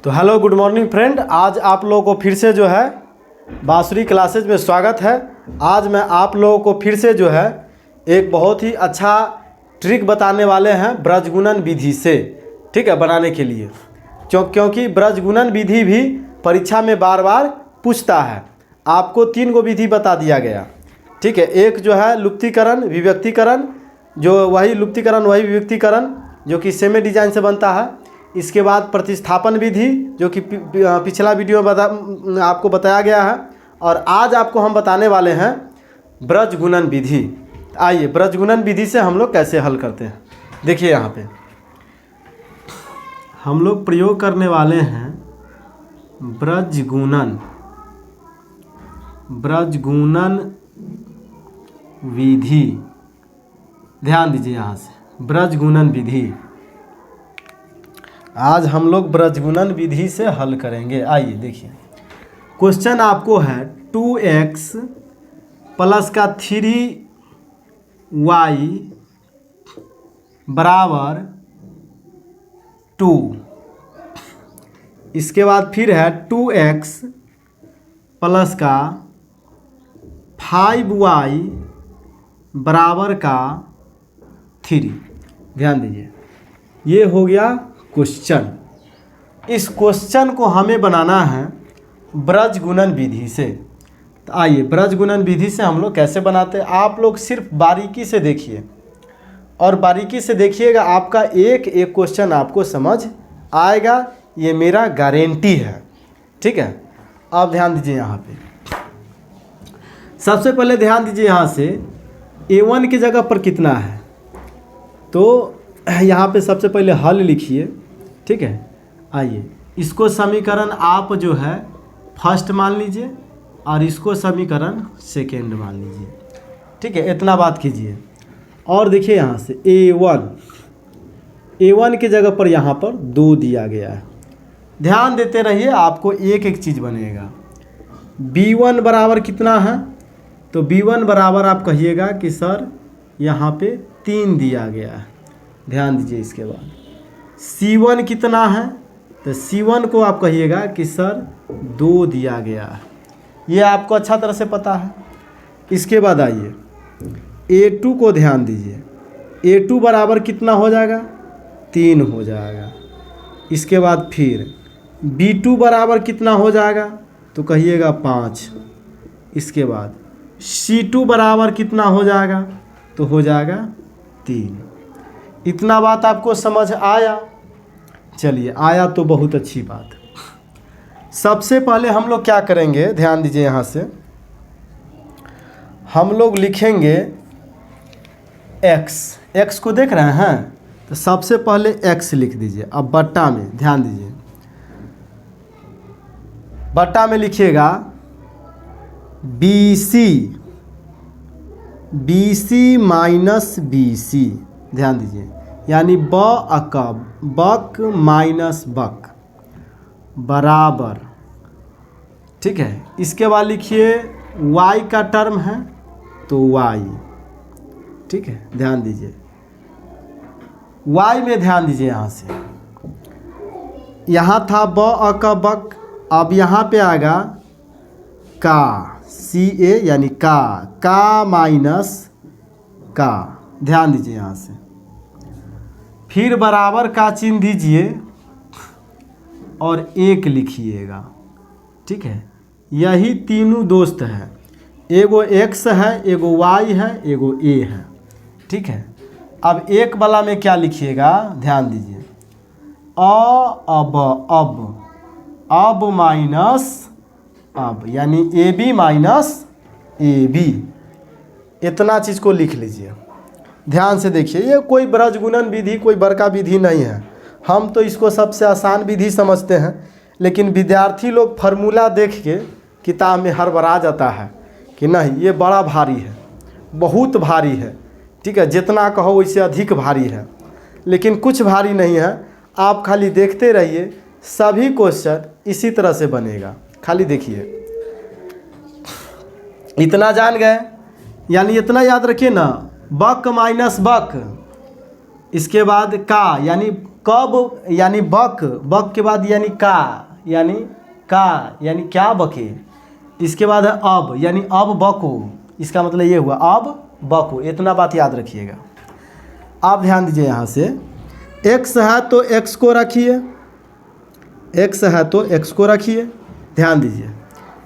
तो hello good morning friend, आज आप लोगों को फिर से जो है बांसुरी क्लासेज में स्वागत है। आज मैं आप लोगों को फिर से जो है एक बहुत ही अच्छा ट्रिक बताने वाले हैं ब्रजगुणन विधि से, ठीक है, बनाने के लिए। क्योंकि ब्रजगुणन विधि भी परीक्षा में बार बार पूछता है। आपको 3 गो विधि बता दिया गया, ठीक है। एक जो है लुप्तीकरण विभक्तीकरण, जो वही लुप्तीकरण वही विभक्तीकरण जो कि सेमी डिजाइन से बनता है। इसके बाद प्रतिस्थापन विधि जो कि पिछला वीडियो में आपको बताया गया है। और आज आपको हम बताने वाले हैं ब्रजगुणन विधि। आइए ब्रजगुणन विधि से हम लोग कैसे हल करते हैं। देखिए यहाँ पे हम लोग प्रयोग करने वाले हैं ब्रजगुणन विधि। ध्यान दीजिए यहाँ से, ब्रजगुणन विधि। आज हम लोग ब्रजगुणन विधि से हल करेंगे। आइए देखिए, क्वेश्चन आपको है 2x प्लस का 3y बराबर 2। इसके बाद फिर है 2x प्लस का 5y बराबर का 3। ध्यान दीजिए, ये हो गया क्वेश्चन। इस क्वेश्चन को हमें बनाना है ब्रजगुणन विधि से। तो आइए ब्रजगुणन विधि से हम लोग कैसे बनाते हैं, आप लोग सिर्फ बारीकी से देखिए और बारीकी से देखिएगा, आपका एक एक क्वेश्चन आपको समझ आएगा, ये मेरा गारंटी है, ठीक है। अब ध्यान दीजिए यहाँ पे, सबसे पहले ध्यान दीजिए यहाँ से a1 की जगह पर कितना है। तो यहाँ पे सबसे पहले हल लिखिए, ठीक है। आइए इसको समीकरण आप जो है फर्स्ट मान लीजिए और इसको समीकरण सेकेंड मान लीजिए, ठीक है। इतना बात कीजिए और देखिए यहाँ से a1 की जगह पर यहाँ पर 2 दिया गया है। ध्यान देते रहिए, आपको एक एक चीज़ बनेगा। b1 बराबर कितना है, तो b1 बराबर आप कहिएगा कि सर यहाँ पे 3 दिया गया है। ध्यान दीजिए, इसके बाद C1 कितना है, तो C1 को आप कहिएगा कि सर 2 दिया गया है। ये आपको अच्छा तरह से पता है। इसके बाद आइए A2 को ध्यान दीजिए, A2 बराबर कितना हो जाएगा, 3 हो जाएगा। इसके बाद फिर B2 बराबर कितना हो जाएगा, तो कहिएगा 5। इसके बाद C2 बराबर कितना हो जाएगा, तो हो जाएगा 3। इतना बात आपको समझ आया? चलिए, आया तो बहुत अच्छी बात। सबसे पहले हम लोग क्या करेंगे, ध्यान दीजिए यहाँ से, हम लोग लिखेंगे x को देख रहे हैं, तो सबसे पहले x लिख दीजिए। अब बट्टा में ध्यान दीजिए, बट्टा में लिखिएगा BC माइनस BC। ध्यान दीजिए, यानी बक माइनस बक बराबर, ठीक है। इसके बाद लिखिए y का टर्म है तो y, ठीक है। ध्यान दीजिए y में ध्यान दीजिए, यहाँ से यहाँ था बक, अब यहाँ पे आएगा का CA यानी का माइनस का। ध्यान दीजिए यहाँ से, फिर बराबर का चिन्ह दीजिए और 1 लिखिएगा, ठीक है। यही तीनों दोस्त है, एगो x है, एगो y है, एगो a है, ठीक है। अब एक वाला में क्या लिखिएगा, ध्यान दीजिए, अब माइनस अब, यानी AB माइनस AB। इतना चीज़ को लिख लीजिए। ध्यान से देखिए, ये कोई ब्रजगुणन विधि कोई बड़का विधि नहीं है। हम तो इसको सबसे आसान विधि समझते हैं, लेकिन विद्यार्थी लोग फार्मूला देख के किताब में हड़बड़ा जाता है कि नहीं ये बड़ा भारी है, बहुत भारी है, ठीक है। जितना कहो उससे अधिक भारी है, लेकिन कुछ भारी नहीं है। आप खाली देखते रहिए, सभी क्वेश्चन इसी तरह से बनेगा। खाली देखिए, इतना जान गए, यानी इतना याद रखिए ना, बक माइनस बक, इसके बाद का यानी कब यानी बक, बक के बाद यानी का यानी क्या बके। इसके बाद है अब यानी अब बको, इसका मतलब ये हुआ अब बको। इतना बात याद रखिएगा। आप ध्यान दीजिए यहाँ से, x है तो x को रखिए, x है तो x को रखिए, ध्यान दीजिए।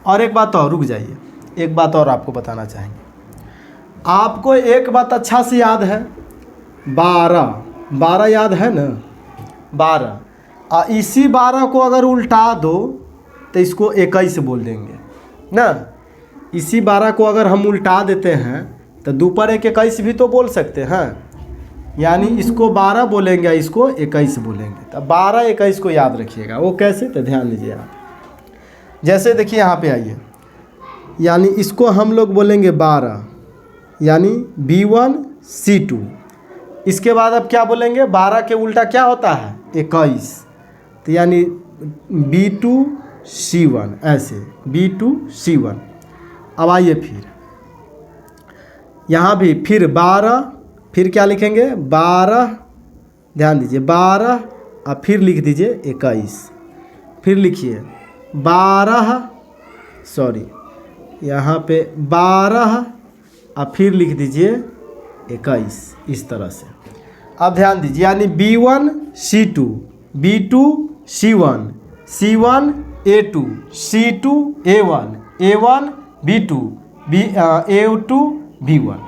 और एक बात और, रुक जाइए, एक बात और आपको बताना चाहेंगे। आपको एक बात अच्छा से याद है, 12 याद है ना, 12। इसी 12 को अगर उल्टा दो तो इसको 21 बोल देंगे ना। इसी 12 को अगर हम उल्टा देते हैं तो 2 पर 1 21 भी तो बोल सकते हैं, यानी इसको 12 बोलेंगे, इसको 21 बोलेंगे। तो 12 21 को याद रखिएगा। वो कैसे, तो ध्यान दीजिए आप। जैसे देखिए यहाँ पे आइए, यानी इसको हम लोग बोलेंगे 12 यानी B1 C2। इसके बाद अब क्या बोलेंगे, 12 के उल्टा क्या होता है 21, तो यानी B2 C1, ऐसे B2 C1। अब आइए फिर यहाँ भी फिर 12, फिर क्या लिखेंगे 12, ध्यान दीजिए 12 और फिर लिख दीजिए 21। फिर लिखिए 12, सॉरी यहाँ पे 12 और फिर लिख दीजिए 21, इस तरह से। अब ध्यान दीजिए, यानी B1 C2, B2 C1, C1 A2, C2 A1, A1 B2, A2 B1।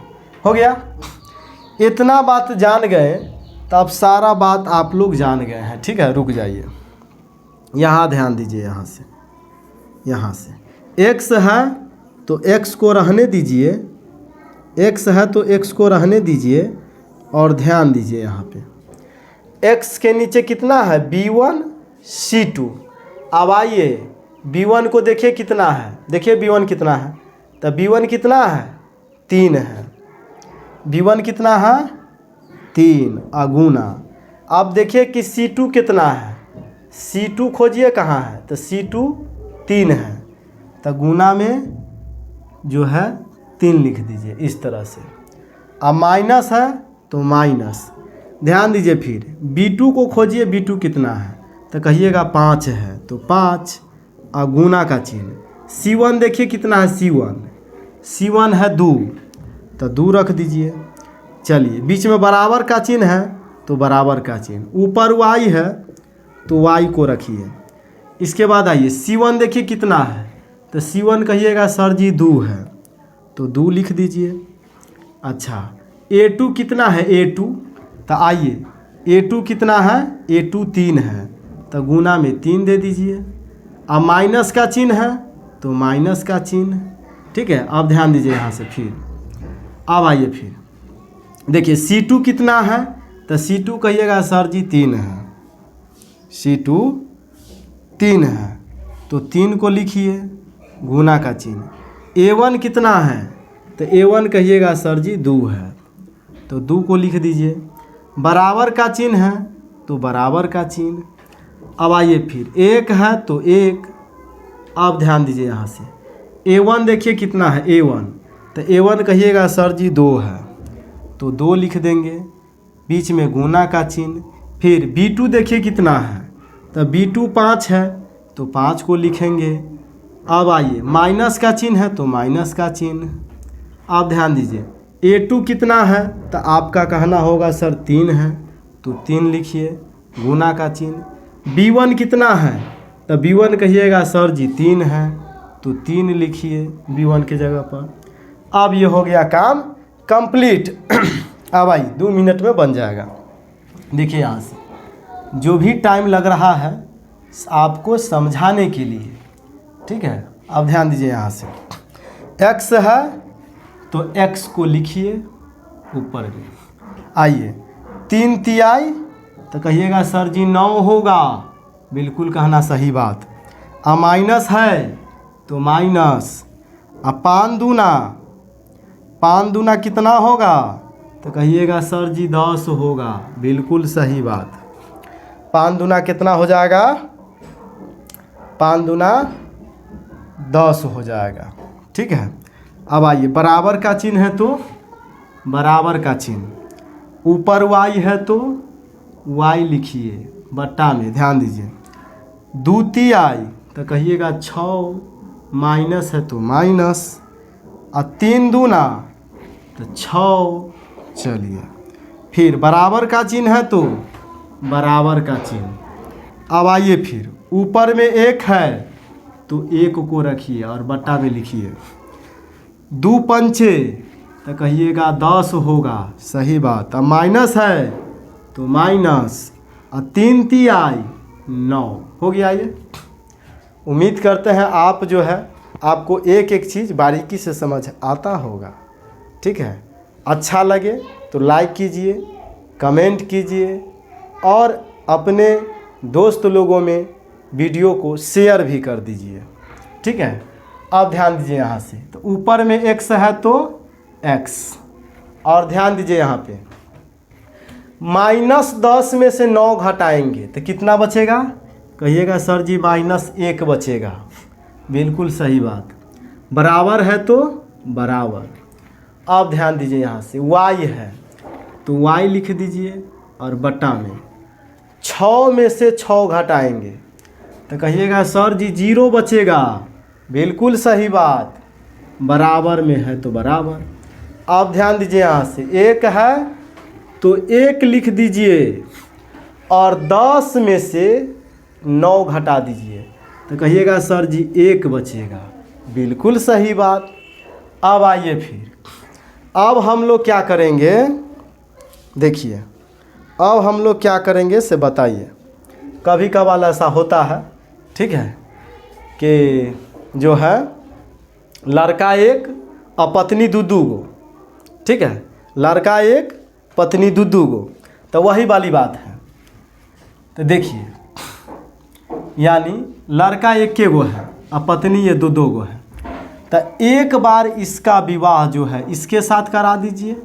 हो गया। इतना बात जान गए तो अब सारा बात आप लोग जान गए हैं। ठीक है, रुक जाइए, यहाँ ध्यान दीजिए। यहाँ से x है तो x को रहने दीजिए, x है तो x को रहने दीजिए। और ध्यान दीजिए यहाँ पे x के नीचे कितना है B1 C2। अब आइए B1 को देखिए कितना है, देखिए B1 कितना है, तो B1 कितना है 3 है। B1 कितना है 3 अगुना। अब देखिए कि C2 कितना है, C2 खोजिए कहाँ है, तो C2 3 है, तो गुना में जो है 3 लिख दीजिए इस तरह से। अब माइनस है तो माइनस, ध्यान दीजिए। फिर B2 को खोजिए, B2 कितना है, तो कहिएगा 5 है, तो 5 और गुना का चिन्ह। C1 देखिए कितना है, C1 है 2, तो 2 रख दीजिए। चलिए, बीच में बराबर का चिन्ह है तो बराबर का चिन्ह, ऊपर y है तो y को रखिए। इसके बाद आइए C1 देखिए कितना है, तो C1 कहिएगा सर जी 2 है, तो 2 लिख दीजिए। अच्छा, A2 कितना है A2, तो आइए A2 कितना है, A2 3 है, तो गुना में 3 दे दीजिए। अब माइनस का चिन्ह है तो माइनस का चिन्ह। ठीक है, अब ध्यान दीजिए यहाँ से। फिर अब आइए, फिर देखिए C2 कितना है, तो C2 कहिएगा सर जी 3 है, C2 3 है, तो 3 को लिखिए, गुना का चिन्ह। A1 कितना है, तो A1 कहिएगा सर जी 2 है, तो 2 को लिख दीजिए। बराबर का चिन्ह है तो बराबर का चिन्ह। अब आइए फिर 1 है तो 1। अब ध्यान दीजिए यहाँ से, A1 देखिए कितना है A1, तो A1 कहिएगा सर जी 2 है, तो 2 लिख देंगे, बीच में गुना का चिन्ह। फिर B2 देखिए कितना है, तो B2 5 है, तो 5 को लिखेंगे। अब आइए माइनस का चिन्ह है तो माइनस का चिन्ह। अब ध्यान दीजिए A2 कितना है, तो आपका कहना होगा सर 3 है, तो 3 लिखिए, गुना का चिन्ह। B1 कितना है, तो B1 कहिएगा सर जी 3 है, तो 3 लिखिए B1 के जगह पर। अब ये हो गया काम कंप्लीट। अब आइए 2 मिनट में बन जाएगा। देखिए यहाँ से जो भी टाइम लग रहा है आपको समझाने के लिए, ठीक है। अब ध्यान दीजिए यहाँ से x है तो x को लिखिए ऊपर में। आइए 3 तिहाई, तो कहिएगा सर जी 9 होगा, बिल्कुल कहना सही बात। अब माइनस है तो माइनस। अब 5 दूना कितना होगा, तो कहिएगा सर जी 10 होगा, बिल्कुल सही बात। 5 दूना कितना हो जाएगा, 5 दूना 10 हो जाएगा, ठीक है। अब आइए बराबर का चिन्ह है तो बराबर का चिन्ह, ऊपर y है तो y लिखिए बट्टा में, ध्यान दीजिए। 2 तिहाई तो कहिएगा 6 माइनस है तो माइनस, और 3 दूना तो 6। चलिए फिर बराबर का चिन्ह है तो बराबर का चिन्ह। अब आइए फिर ऊपर में 1 है तो 1 को रखिए और बट्टा में लिखिए। 2 पंचे तो कहिएगा 10 होगा, सही बात। अब माइनस है तो माइनस, और 3 तिहाई 9 हो गया। ये उम्मीद करते हैं आप जो है आपको एक एक चीज़ बारीकी से समझ आता होगा। ठीक है, अच्छा लगे तो लाइक कीजिए, कमेंट कीजिए और अपने दोस्त लोगों में वीडियो को शेयर भी कर दीजिए। ठीक है, अब ध्यान दीजिए यहाँ से, तो ऊपर में x है तो x, और ध्यान दीजिए यहाँ पे -10 में से 9 घटाएंगे तो कितना बचेगा? कहिएगा सर जी -1 बचेगा। बिल्कुल सही बात। बराबर है तो बराबर। अब ध्यान दीजिए यहाँ से y है तो y लिख दीजिए और बट्टा में 6 में से 6 घटाएंगे तो कहिएगा सर जी 0 बचेगा। बिल्कुल सही बात। बराबर में है तो बराबर। अब ध्यान दीजिए यहाँ से 1 है तो 1 लिख दीजिए और 10 में से 9 घटा दीजिए तो कहिएगा सर जी 1 बचेगा। बिल्कुल सही बात। अब आइए फिर, अब हम लोग क्या करेंगे, देखिए अब हम लोग क्या करेंगे से बताइए। कभी कभार ऐसा होता है, ठीक है, कि जो है लड़का एक और पत्नी दू गो, ठीक है, लड़का एक पत्नी दू गो, तो वही वाली बात है। तो देखिए यानी लड़का एक के गो है और पत्नी ये दो गो है, तो एक बार इसका विवाह जो है इसके साथ करा दीजिए,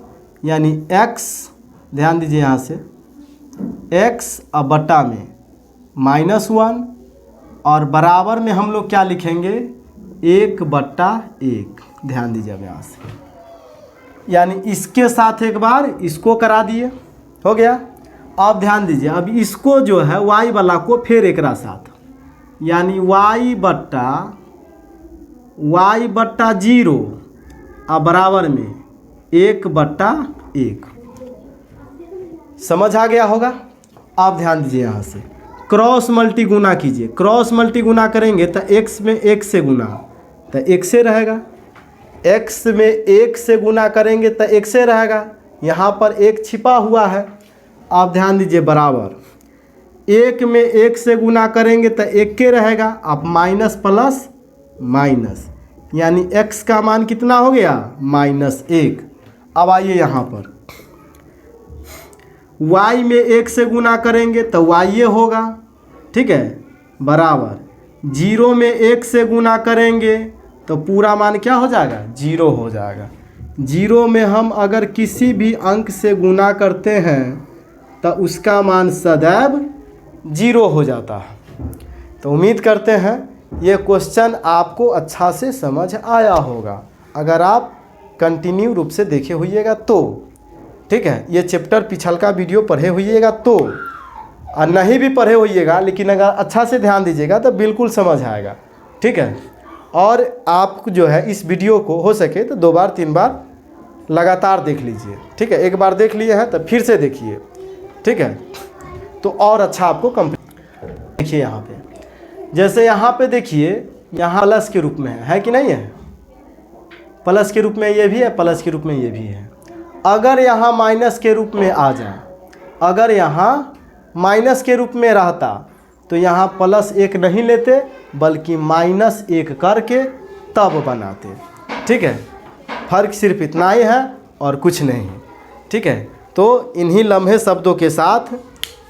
यानी x, ध्यान दीजिए यहाँ से x और बट्टा में -1 और बराबर में हम लोग क्या लिखेंगे 1/1। ध्यान दीजिए अब यहाँ से, यानी इसके साथ एक बार इसको करा दिए, हो गया। अब ध्यान दीजिए अब इसको जो है y वाला को फिर एक साथ, यानी y/0 और बराबर में 1/1। समझ आ गया होगा। अब ध्यान दीजिए यहाँ से क्रॉस मल्टी गुना कीजिए। क्रॉस मल्टी गुना करेंगे तो x में 1 से गुना तो 1 से रहेगा, x में 1 से गुना करेंगे तो 1 से रहेगा, यहाँ पर 1 छिपा हुआ है। अब ध्यान दीजिए बराबर 1 में 1 से गुना करेंगे तो 1 के रहेगा। अब माइनस प्लस माइनस, यानी x का मान कितना हो गया -1। अब आइए यहाँ पर y में 1 से गुना करेंगे तो y ये होगा, ठीक है, बराबर 0 में 1 से गुना करेंगे तो पूरा मान क्या हो जाएगा 0 हो जाएगा। 0 में हम अगर किसी भी अंक से गुना करते हैं तो उसका मान सदैव 0 हो जाता है। तो उम्मीद करते हैं ये क्वेश्चन आपको अच्छा से समझ आया होगा, अगर आप कंटिन्यू रूप से देखे होइएगा तो, ठीक है। ये चैप्टर पिछल का वीडियो पढ़े होइएगा तो, और नहीं भी पढ़े होइएगा लेकिन अगर अच्छा से ध्यान दीजिएगा तो बिल्कुल समझ आएगा, ठीक है। और आप जो है इस वीडियो को हो सके तो 2 बार 3 बार लगातार देख लीजिए, ठीक है। एक बार देख लिए हैं तो फिर से देखिए, ठीक है, तो और अच्छा आपको कंप्लीट। देखिए यहाँ पे, जैसे यहाँ पे देखिए यहाँ प्लस के रूप में है कि नहीं है, प्लस के रूप में ये भी है, प्लस के रूप में ये भी है। अगर यहाँ माइनस के रूप में आ जाए, अगर यहाँ माइनस के रूप में रहता तो यहाँ +1 नहीं लेते बल्कि -1 करके तब बनाते, ठीक है। फर्क सिर्फ इतना ही है और कुछ नहीं, ठीक है। तो इन्हीं लम्हे शब्दों के साथ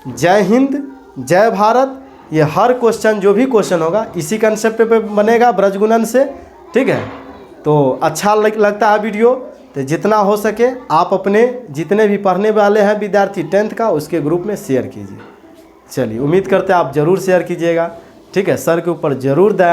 जय हिंद, जय भारत। ये हर क्वेश्चन जो भी क्वेश्चन होगा इसी कंसेप्ट पे बनेगा, ब्रजगुणन से, ठीक है। तो अच्छा लगता है वीडियो तो जितना हो सके आप अपने जितने भी पढ़ने वाले हैं विद्यार्थी 10th का उसके ग्रुप में शेयर कीजिए। चलिए उम्मीद करते हैं आप ज़रूर शेयर कीजिएगा, ठीक है। सर के ऊपर ज़रूर दया